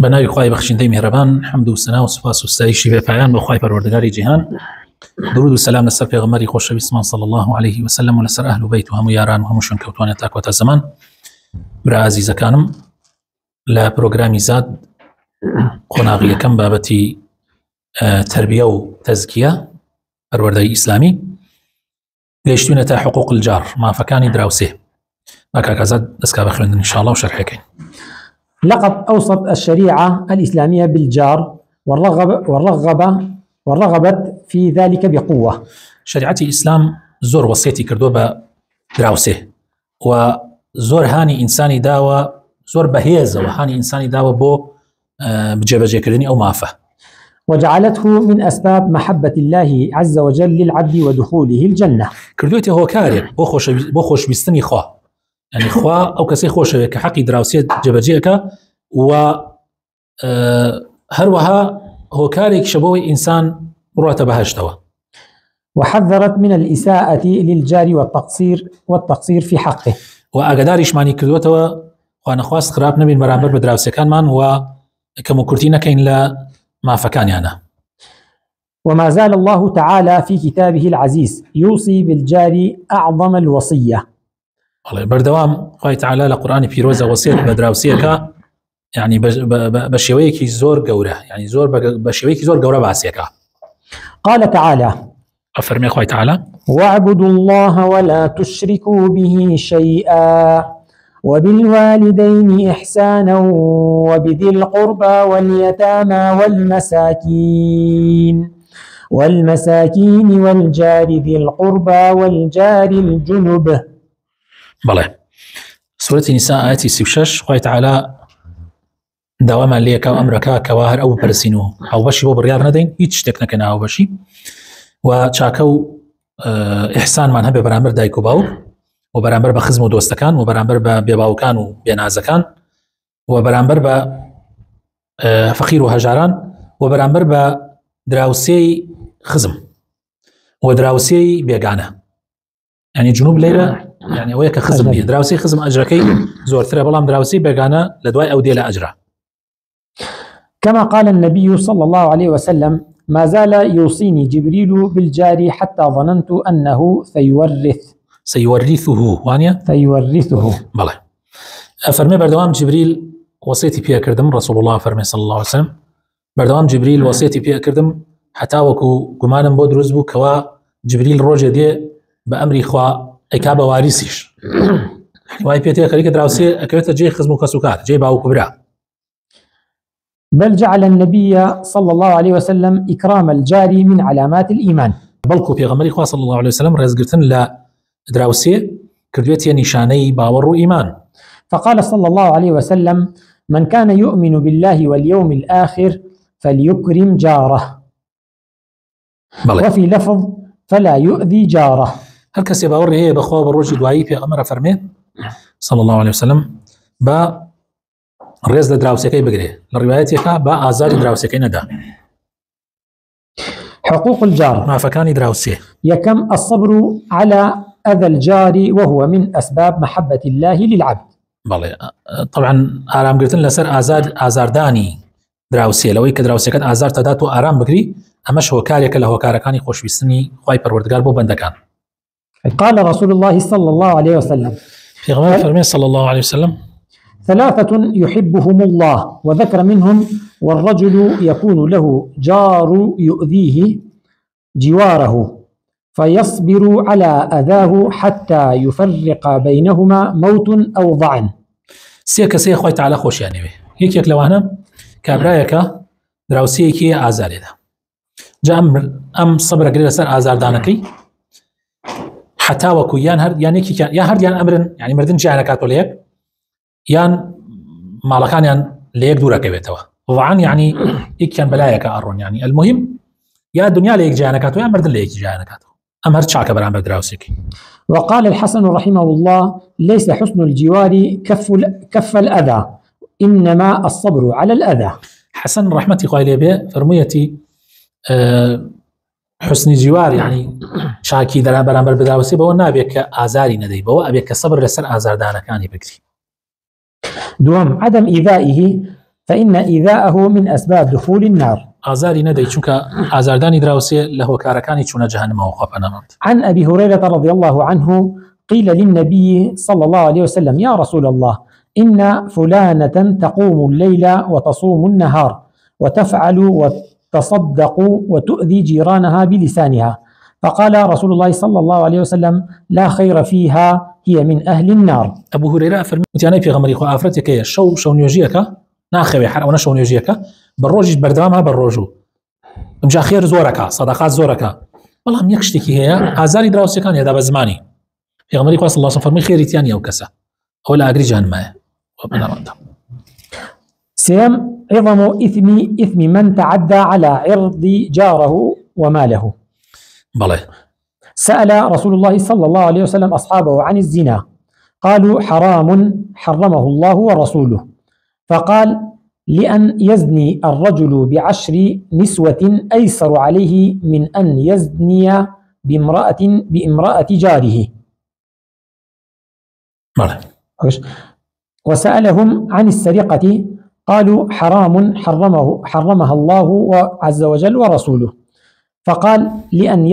بناوی خوای بخشنده مهربان حمد و ثنا و سپاس و ستایش به پایان به خوای پروردگاری جهان. درود و سلام لسر پیغمبری خوشویستمان صلی الله علیه و سلم و لسر اهل و بیت و همو یاران و هموشون کەوتوانێت تاکوەتە زەمان. برا عزیزەکانم لە پرۆگرامی زاد قۆناغیەکەم بابەتی تربیە و تەزکیە پەروەردەی ئیسلامی گەیشتوونەتە حقوق الجار مافەکانی دراوسێ. با کاکە زاد دەستکا بە خوێندن انشاءالله و شەرحەکەین. لقد أوصت الشريعة الإسلامية بالجار ورغبت في ذلك بقوة. شريعة الإسلام زور وصيتي كردو بدراوسه وزور هاني إنساني داوة زور بهيزة وهاني إنساني داوة بو بجيبجي كردني أو مافة، وجعلته من أسباب محبة الله عز وجل للعبد ودخوله الجنة. كردوتي هو كاري بو خوش بيستني خواه، يعني خوا أو كسي خوش كحقي دراوسية جبجيك و هروها هو كاريك شبوي إنسان مروته بهشتوا. وحذرت من الإساءة للجار والتقصير في حقه. وأقداريش معني كردوتوا وأنا خواست خراب نبي المرامبر بدراوسي كان من وكمكرتين كين لا ما فكان أنا. وما زال الله تعالى في كتابه العزيز يوصي بالجار أعظم الوصية. والله بردوام خوي تعالى لقرآن بيروزة وصية بدراوسيكا يعني بشويكي زور قورة، يعني زور بشويكي زور قورة باسيكا. قال تعالى: أفرمي خوي تعالى: واعبدوا الله ولا تشركوا به شيئا وبالوالدين إحسانا وبذي القربى واليتامى والمساكين والجار ذي القربى والجار الجنب. بله سورة النساء آياتي 36 خوي تعالى داواما ليكا وأمركا كواهر أو برسينو أو بشي بو بريار ندين هيتش تكنكنا أو بشي وشاكو إحسان من هبه برامبر دايكو باو وبرامبر بخزم ودوستكان وبرامبر بباوكان وبينازكان وبرامبر بفقير وهجاران وبرامبر بدراوسي خزم ودراوسي بيقانه، يعني جنوب ليلة يعني ويك خزم بيه دراوسي خزم أجركي زور ترى بلام دراوسي بيقانه لدواي أو ديلا أجره. كما قال النبي صلى الله عليه وسلم: ما زال يوصيني جبريل بالجار حتى ظننت أنه سيورثه وانيا سيورثه. بله أفرمي بردوام جبريل وصيتي بيا كردم رسول الله فرمي صلى الله عليه وسلم بردوام جبريل وصيتي بيا كردم حتى وكو قمانم بود رزبو كوا جبريل روجه دي بأمري خوا ايكابا وارثيش واي بيتي خليك دراوسي اكيوتا جي خزمو كسوكات جي باو كبرا. بل جعل النبي صلى الله عليه وسلم إكرام الجار من علامات الإيمان. بلكو بيغمري خوا صلى الله عليه وسلم رزقتن لا دراوسي كردويتي نشاني باور إيمان. فقال صلى الله عليه وسلم: من كان يؤمن بالله واليوم الآخر فليكرم جاره. بلي. وفي لفظ: فلا يؤذي جاره. هل كسي باور هي بخوا بروجي دوايي بيغمر فرمي صلى الله عليه وسلم با رز دراوسيكي بقري للرواياتي با آزار دراوسيكي ندا. حقوق الجار ما فكاني دراوسي يكم الصبر على أذى الجار وهو من أسباب محبة الله للعبد. بله طبعا آرام قلتن لسر آزار داني دراوسي لوي كدراوسي كان آزار تداتو آرام بقري أمش هو كاريك له كاركاني خوش بيستني خواي پروردگار بو بندكان. قال رسول الله صلى الله عليه وسلم في غمار فرمي صلى الله عليه وسلم: ثلاثة يحبهم الله وذكر منهم: والرجل يكون له جار يؤذيه جواره فيصبر على أذاه حتى يفرق بينهما موت أو ضعن. سيكا سي خوي تعالى خوش يعني به هيك لوانا كابرايكا دراوسيكي آزاري ده جا أم صبر قريب سر آزار دانكي حتى وكو يان هر يعني كي يا هر يان أمرن يعني مردن جانكاتو ليك يان مالكان يان ليك دورا كبيتوا ضعن يعني إيك يان بلايك أرون يعني المهم يا الدنيا ليك جانكاتو يا مردن ليك جانكاتو أم هر شاكا برامبر دراوسيكي. وقال الحسن رحمه الله: ليس حسن الجوار كف الأذى إنما الصبر على الأذى. حسن رحمتي قايله به فرميتي حسن جوار يعني شاكي درا برامبر بدراوسي بو نابيك آزاري ندي بو أبيك صبر لسر آزار دانا كاني بكري. دوام عدم إيذائه فإن إيذاءه من أسباب دخول النار. ئازاری نەدەی چونکە ئازاردانی دراوسێ لە هۆکارەکانی چوونە جەهەنەمەوە خوا پەنامەند. عن أبي هريرة رضي الله عنه قيل للنبي صلى الله عليه وسلم: يا رسول الله، إن فلانة تقوم الليل وتصوم النهار وتفعل وتصدق وتؤذي جيرانها بلسانها. فقال رسول الله صلى الله عليه وسلم: لا خير فيها، هي من أهل النار. أبو هريرة فرمي وتیانەی پێغەمبەری خوا ئافرەتێکەیە شەو نوێژیەکە ناخەوێ حرامە شەو نوێژیەکە بەڕۆژیش بەردەوامە بەڕۆژوو ئەمجا خێر زۆرەکە سەدەقات زۆرەکە بەڵام یەک شتێکی هەیە ئازاری دراوسەکان هێدا بە زمانی پێغەمبەری خوا صلی الله علیه و فەرمی خێریتیان ئەو کەسە ئەو لە ئاگری جەهەنەمایە. سيم عظم إثم من تعدى على عرض جاره وماله. بلى. سأل رسول الله صلى الله عليه وسلم أصحابه عن الزنا، قالوا: حرام حرمه الله ورسوله. فقال: لأن يزني الرجل ب10 نسوة أيسر عليه من أن يزني بامرأة جاره. بلى. وسألهم عن السرقة، قالوا: حرام حرمها الله عز وجل ورسوله. فقال: لأن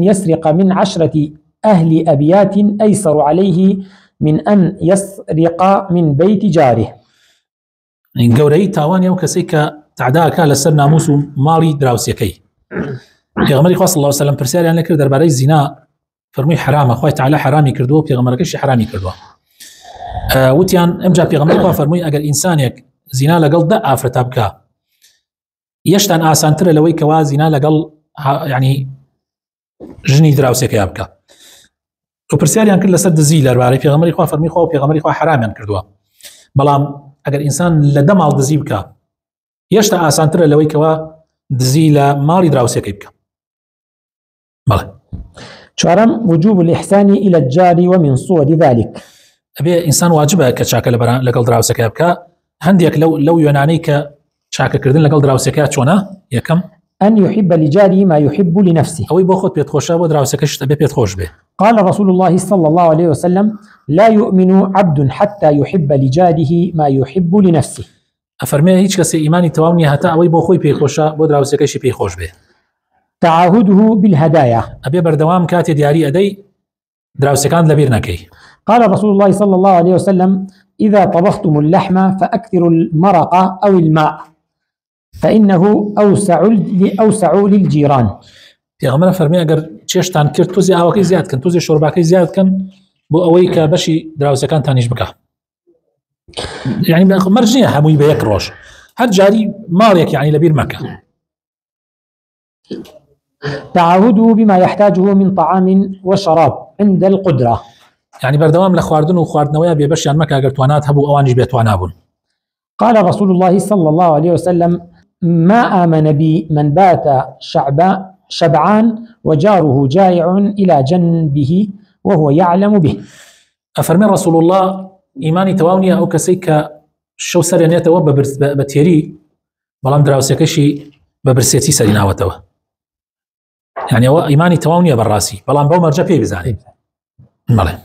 يسرق من 10 أهل أبيات أيسر عليه من أن يسرق من بيت جاره. گەورەی تاوانی ئەو کەسەی کە تعداکە لەسەر ناموس و ماڵی دراوسەکەی. پێغەمبەری خوا صلی الله علیه و سلم پرسیاریان لێ کرد دەربارەی زینا، فەرمووی حرامە، خوای تعالی حرامی کردووە، پێغەمبەرەکەیشی حرامی کردووە. وتیان ئەمجا پێغەمبەری خوا فەرمووی ئەگەر ئینسانێک زینا لەگەڵ 10 ئافرەتە بکە یەشتان ئاسانترە لەوەی کەوا زینا لەگەڵ یعنی ژنی دراوسەکەی بکە. و پرسیاریان کرد لەسەر دزی لەربارەی پێغەمبەری خوا فەرمووی خوا و پێغەمبەری خوا حرامیان کردووە، بەڵام ئەگەر ئینسان لە 10 ماڵ دزی بکە یەشتا ئاسانترە لەوەی کەوا دزی لە ماڵی دراوسەکەی بکە. بەڵێ. چوارم وجوب الإحسان إلى الجار ومن صور ذلك. ئەبێ ئینسان واجبە کە چاکە لەگەڵ دراوسەکەی بکە. هەندێک لەو یۆنانەی کە چاکەکردن لەگەڵ دراوسەکەی چۆنە؟ یەکەم أن يحب لجاره ما يحب لنفسه. ئەوەی بۆ خۆت پێت خۆشە بۆ دراوسەکەیش ئەبێ پێت خۆش بێ. قال رسول الله صلى الله عليه وسلم: لا يؤمن عبد حتى يحب لجاره ما يحب لنفسه. ئەفەرمێ هیچ کەسێ ئیمانی تەواو نییە هەتا ئەوەی بۆ خۆی پێی خۆشە بۆ دراوسەکەیشی پێی خۆش بێ. تعاهده بالهدايا. ئەبێ بەردەوام کاتێ دیاری ئەدەی دراوسەکان لەبیر نەکەی. قال رسول الله صلى الله عليه وسلم: إذا طبختم اللحم فأكثروا المرق أو الماء فإنه أوسع للجيران. پێغەمبەر فەرمی ئەگەر چێشتان کرد توزی ئاوەکەی زیاد کەن، توزی شۆرباکەی زیاد کەن بۆ ئەوەی کە بەشی دراوسەکانتانیش بکە. یعنی مەرج نییە هەمووی بە یەک ڕۆژ، هەر جاری ماڵێک یعنی لەبیر مەکە. تعاهده بما يحتاجه من طعام وشراب عند القدرة. يعني بردوام لخواردن و خواردنەوەیە بێبەشیان مەکە ئەگەر توانات هەبوو ئەوانیش بێتوانە بوون. قال رسول الله صلى الله عليه وسلم: ما آمن بي من بات شبعان وجاره جائع إلى جنبه وهو يعلم به. أفرمي رسول الله إيماني تواونية أو كسيك شو سرينيتەوە بە تێری بەڵام دراوسەکەشی بە برسێتی سەریناوەتەوە. يعني هو إيماني تواونية بالراسي بەڵام بەو مەرجە پێی بزانێ. بەڵێ.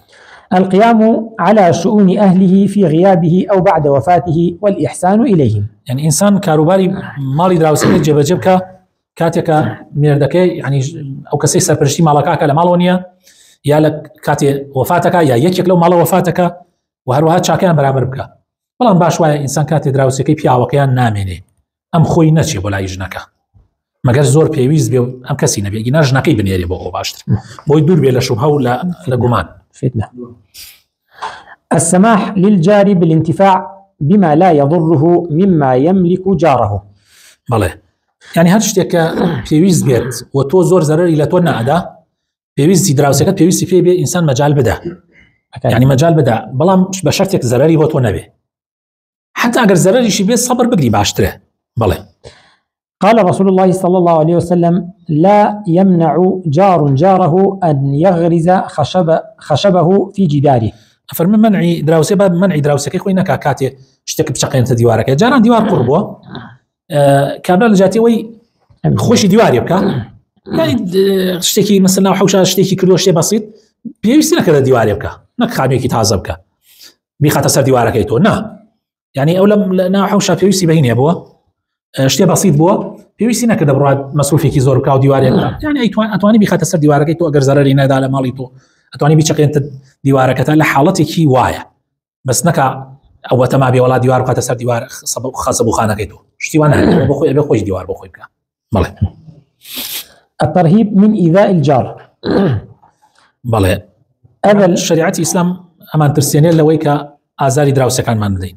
القيام على شؤون أهله في غيابه أو بعد وفاته والإحسان إليهم. يعني إنسان كاروباري مالي دراوسەکەی جێبەجێ بکە کاتێکە مێردەکەی يعني ئەو کەسەی سەرپەرشتی ماڵەکە لە ماڵەوە نییە یا لە کاتێ وفاتەکە یا یەکێک لەو ماڵە وفاتەکە و هەروەها چاکەیان بەرامبەر بکە. بەڵام باش وایە ئینسان کاتێ دراوسەکەی پیاوەکەیان نامێنێ ئەم خۆی نەچێ بۆ لای ژنەکە مەگەر زۆر پێویست بێ ئەم کەسی نەبێ ئینا ژنەکەی بنێرێ بۆ ئەو باشتر بۆی دوور بێ لە شوبهە و لە گومان. فتنة. السماح للجار بالانتفاع بما لا يضره مما يملك جاره. بەڵێ. يعني هەر شتێکە پێویست بێت و تۆ زۆر زەرەری لە تۆ نەئەدا پێویستی دراوسەکەت پێویستی پێ بێ ئینسان مەجال بدە. يعني مەجال بدە بەڵام بە شەرتێک زەرەری بۆ تۆ نەبێ. حتى ئەگەر زەرەریشی بێت سەبر بگری باشترە. بەڵێ. قال رسول الله صلى الله عليه وسلم: لا يمنع جار جاره أن يغرز خشبه في جداره. أفرمي منعي دراوسي باب منعي دراوسكي خوي نكا كاتي شتك بشقين تديوارك جاران ديوار قربوه كابلا لجاتي وي خوشي ديواري بكا يعني شتكي مثلا وحوشا شتكي كردو شتي بسيط بيويستي نكا ديواري بكا نك خاميكي تازه بكا بيخاطر سر ديوارك ايتو نا يعني ئەو لە ناوحەوشا پێویستی بەهینێ بووە شتێ بەسیط بووە پێویستی نەکرد بڕات مەسروفێکی زۆر بکا و دیوارێک یعنی ئەتوانی بیخاتە سەر دیوارەکەی تۆ ئەگەر زەرەری نەدا لە ماڵی تۆ ئەتوانی بیچەقێنتە دیوارەکەتە لە حاڵەتێکی وایە بەس نەکا ئەوە تەما بێ وڵات دیوار بخاتە سەر دیوار خاصە بوخانەکەی تۆ شتیوان بۆ خۆی بێ خۆش دیوار بۆ خۆی بکە. بەڵێ الترهيب من إيذاء الجار. بەڵێ شریعەتی ئیسلام ئەمان ترسێنێ لەوەی کە ئازاری دراوسەکانمان بدەین.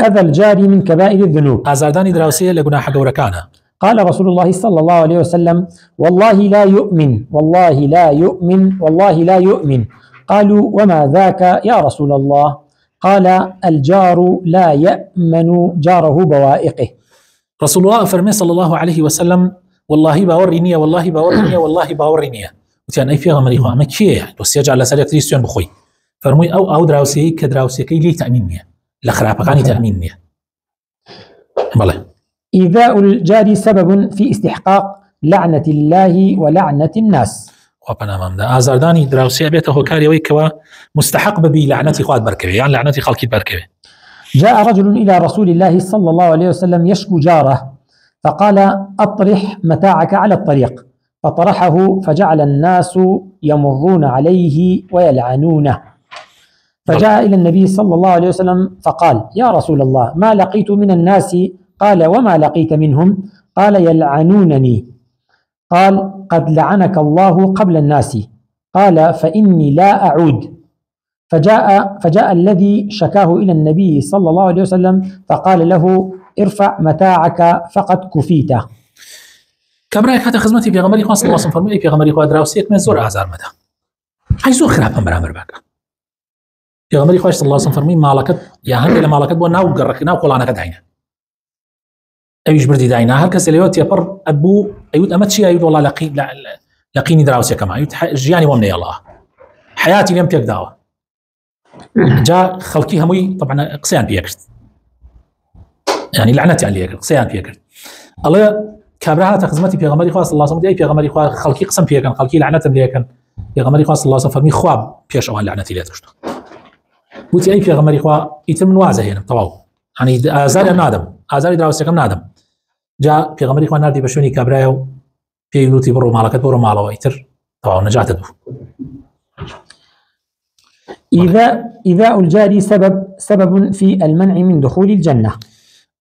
أذى الجار من كبائر الذنوب. ئازاردانی دراوسەیە لە گوناحە گەورەکانە. قال رسول الله صلى الله عليه وسلم والله لا يؤمن والله لا يؤمن والله لا يؤمن. قالوا وما ذاك يا رسول الله؟ قال الجار لا يأمن جاره بوائقه. رسول الله فرمي صلى الله عليه وسلم والله باورينيه والله باورينيه والله باورينيه وتيان أي فيها غمري خوا ما كيه توسيج على سالك كريستيان بخوي فرمي أو دراوسي كدراوسي كي لي تأمينيه لخرابقاني تأمينيه. بله إيذاء الجار سبب في استحقاق لعنة الله ولعنة الناس. وابنا مامدا آزارداني دراوسي بيته هو كاري ويكوا مستحق ببي لعنتي خواد بركبه يعني لعنتي خالكي بركبه. جاء رجل إلى رسول الله صلى الله عليه وسلم يشكو جاره فقال أطرح متاعك على الطريق فطرحه فجعل الناس يمرون عليه ويلعنونه فجاء إلى النبي صلى الله عليه وسلم فقال يا رسول الله ما لقيت من الناس؟ قال وما لقيت منهم؟ قال يلعنونني. قال قد لعنك الله قبل الناس. قال فإني لا أعود. فجاء الذي شكاه إلى النبي صلى الله عليه وسلم فقال له ارفع متاعك فقد كفيته. كبرايك حتى خدمتي في غمري خاص الله صلى الله عليه وسلم في غمري خوا دراوسيك من زور أعزار مدى هاي زور خراب برامر باكا في غمري خوا صلى الله عليه وسلم فرمي مالكت يا هندي لمالكت بو ناو قرك ناو قولانك داينا أيش بردي داينا هالكس اليوت يبر أبو أيود أمتشي أيود والله لقيني دراوسي كما أيود جياني ومني الله حياتي اليوم تيك داوة جاء خلقي هموي طبعا قسيان بيكرت يعني لعنتي عليك قسيان بيكرت الله كابراها تخزمتي في غمري خاص الله صلى الله عليه وسلم في غمري خاص خلقي قسم بيكن خلقي لعنتهم ليكن في غمري خاص الله صلى الله عليه وسلم خواب بيش أوان لعنتي ليه تشتغل بوتي أي في غمري خاص يتم وازه هنا طواو يعني آزار نادم آزار دراوسي كم نادم جاء في غمري خاص نادي بشوني كابراها في يلوتي برو مالكت برو مالو ويتر طواو نجاته دو. إيذاء الجار سبب في المنع من دخول الجنة.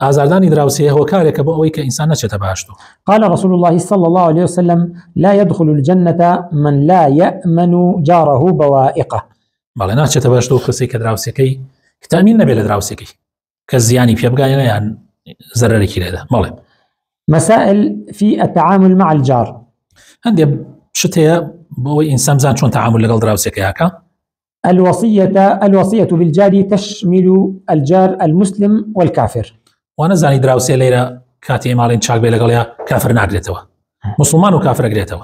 آزارداني دراوسي هو كارك بو أوي كإنسان نشأت باشتو. قال رسول الله صلى الله عليه وسلم لا يدخل الجنة من لا يأمن جاره بوائقه. بله نشأت باشتو كسي كدراوسي كي كتأمين نبي لدراوسي كي كزياني في أبقى يعني زرري كي لده. بله مسائل في التعامل مع الجار. عندي شتى بو إنسان زان شون تعامل لقل دراوسي كي هكا. الوصية بالجار تشمل الجار المسلم والكافر. وانا زاني دراوسي ليرة كاتي مالين شاك بيلا قاليا كافر ناقريتوا مسلمان وكافر قريتوا.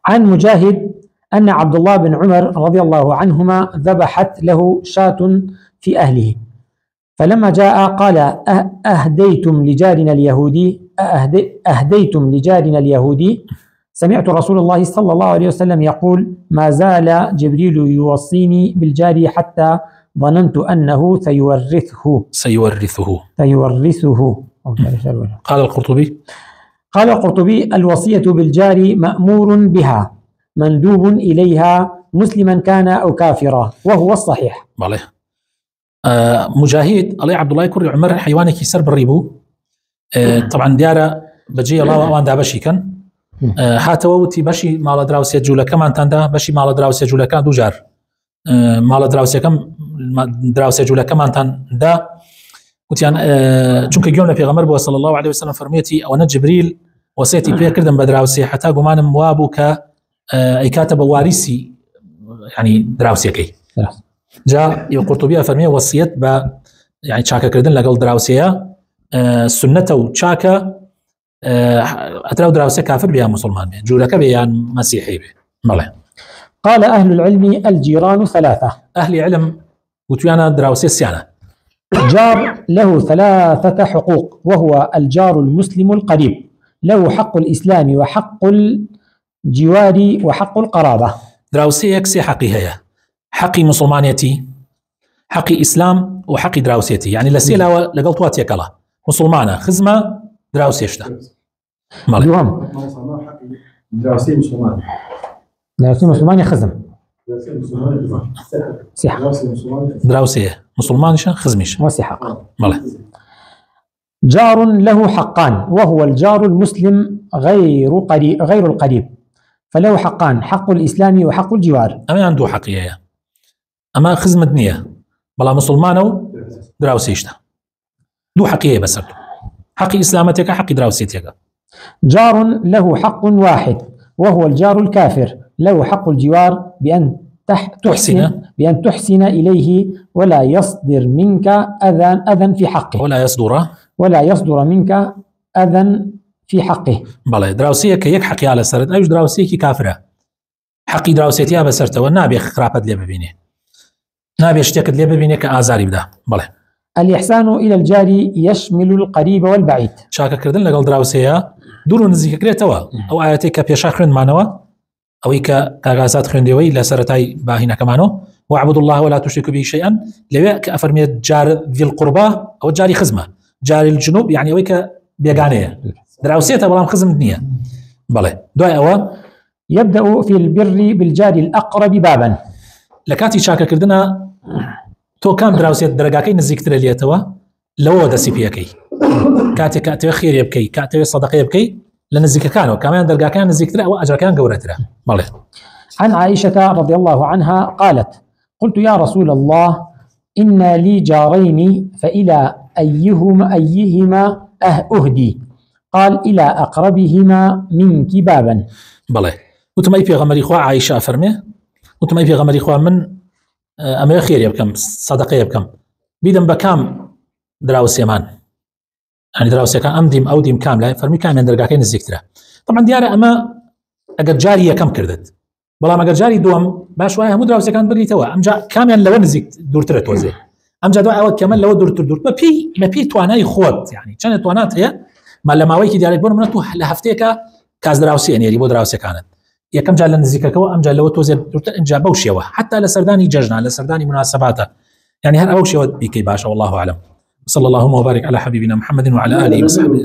عن مجاهد أن عبد الله بن عمر رضي الله عنهما ذبحت له شاة في أهله فلما جاء قال أهديتم لجارنا اليهودي سمعت رسول الله صلى الله عليه وسلم يقول ما زال جبريل يوصيني بالجار حتى ظننت أنه سيورثه. قال القرطبي الوصية بالجار مأمور بها مندوب إليها مسلما كان أو كافرا وهو الصحيح. بالله مجاهد الله عبد الله يكرر عمر حيوانك يسر بالريبو طبعا ديارة بجي الله وان دابشي كان هاتووتی بەشی ماڵە دراوسێ جوولەکەمانتاندا بەشی ماڵە دراوسێ جوولەکان دووجار ماڵە دراوسێ جوولەکەمانتاندا وتیان چونکە گوێم لە پێغەمبەر بووە صلی الله عليه وسلم فەرمێتی ئەوەنە جبریل وەسیەتی پێ کردم بە دراوسێ حتا گومانم وا بوو کە ئەیکاتە بە واریسی يعني دراوسێکەی جا قورطوبی فەرمێ وەسیەت بە يعني چاکەکردن لەگەڵ دراوسێیە سنەتە و چاکە أتراو دراوسي كافر بيان مسلمان بيان جولك بيان مسيحي بيان. قال أهل العلم الجيران ثلاثة. أهل علم وتيانا دراوسي السيانة جار له ثلاثة حقوق وهو الجار المسلم القريب له حق الإسلام وحق الجوار وحق القرابة. دراوسي يكسي حقي هي حقي مسلمانيتي حقي إسلام وحقي دراوسيتي يعني لسيلا لقلتوا تيكلا مسلمانة خزمة دراوسيشتا مالي دوام دراسي مسلمان دراسي مسلمان خزم صحة دراوسية مسلمانشة خزميشة وصحة. مالي جار له حقان وهو الجار المسلم غير القريب، فله حقان: حق الإسلام وحق الجوار. أما عنده حقيقة أما خزمة دنيا بلا مسلمانة دراوسيشتا دو حقيقة بس حق إسلامتك حق دراوسيتك. جار له حق واحد وهو الجار الكافر، له حق الجوار بأن تحسن إليه ولا يصدر منك أذى في حقه ولا يصدر منك أذى في حقه. بله دراوسية كيك حقي على سرد أيش دراوسية كي كافرة حقي دراوسيتها بسرته والنابي خرابت لي ببينه نابي اشتكت لي ببينه كآزاري بدا. بله الإحسان إلى الجار يشمل القريب والبعيد. شاكا كردن لقل دراوسية دورو نزيك كريتوا أو آياتي كبيشا خرند معنوا أو كاغازات خرندوي لسرتاي باهنا كمانو واعبدوا الله ولا تشركوا به شيئا لو كأفرمية جار ذي القربى أو جاري خزمة جاري الجنوب يعني أويك بيغانية دراوسيتها بلام خزم الدنيا. بله دعاء أوا يبدأ في البر بالجار الأقرب بابا. لكاتي شاكا كردنا تو كام دراوسيت درجاكي نزيكتر ليتوا لو دسي فيكي كاتي خير يبكي كاتي صدقه يبكي لنزيك كانوا كمان درجاكان نزيكتر او اجركان غورتره. ماله عن عائشة رضي الله عنها قالت: قلت يا رسول الله إن لي جارين فإلى أيهما أهدي؟ قال: إلى أقربهما منك بابا. بله وتماي في غمر إخوة عائشة فرمي وتماي في غمر إخوة من أما خير يبكم صدقه يبكم بيدم بكام دراوسي مان يعني دراوسي كان أمديم أو ديم كاملة فرمي كامل درجاكين الزكترة. طبعا ديارة أما أجر جارية كم كردت بلا ما أجر جاري دوم باش وياه مدراوسي كان بري توا أمجا كامل لو نزيك دور ترت وزي أمجا دوا أود كمان لو دور ما بي تواناي خوت يعني كانت توانات هي ما لما ويكي ديالك بون منتو لهفتيكا كاز دراوسي يعني يبو دراوسي كانت يا كم جال نزيكا كوا أمجا لو توزي دور إنجا بوشيوا حتى لسرداني ججنا لسرداني مناسباته يعني هل أوشيوا بيكي باشا والله أعلم. صلى الله وبارك على حبيبنا محمد وعلى آله وصحبه.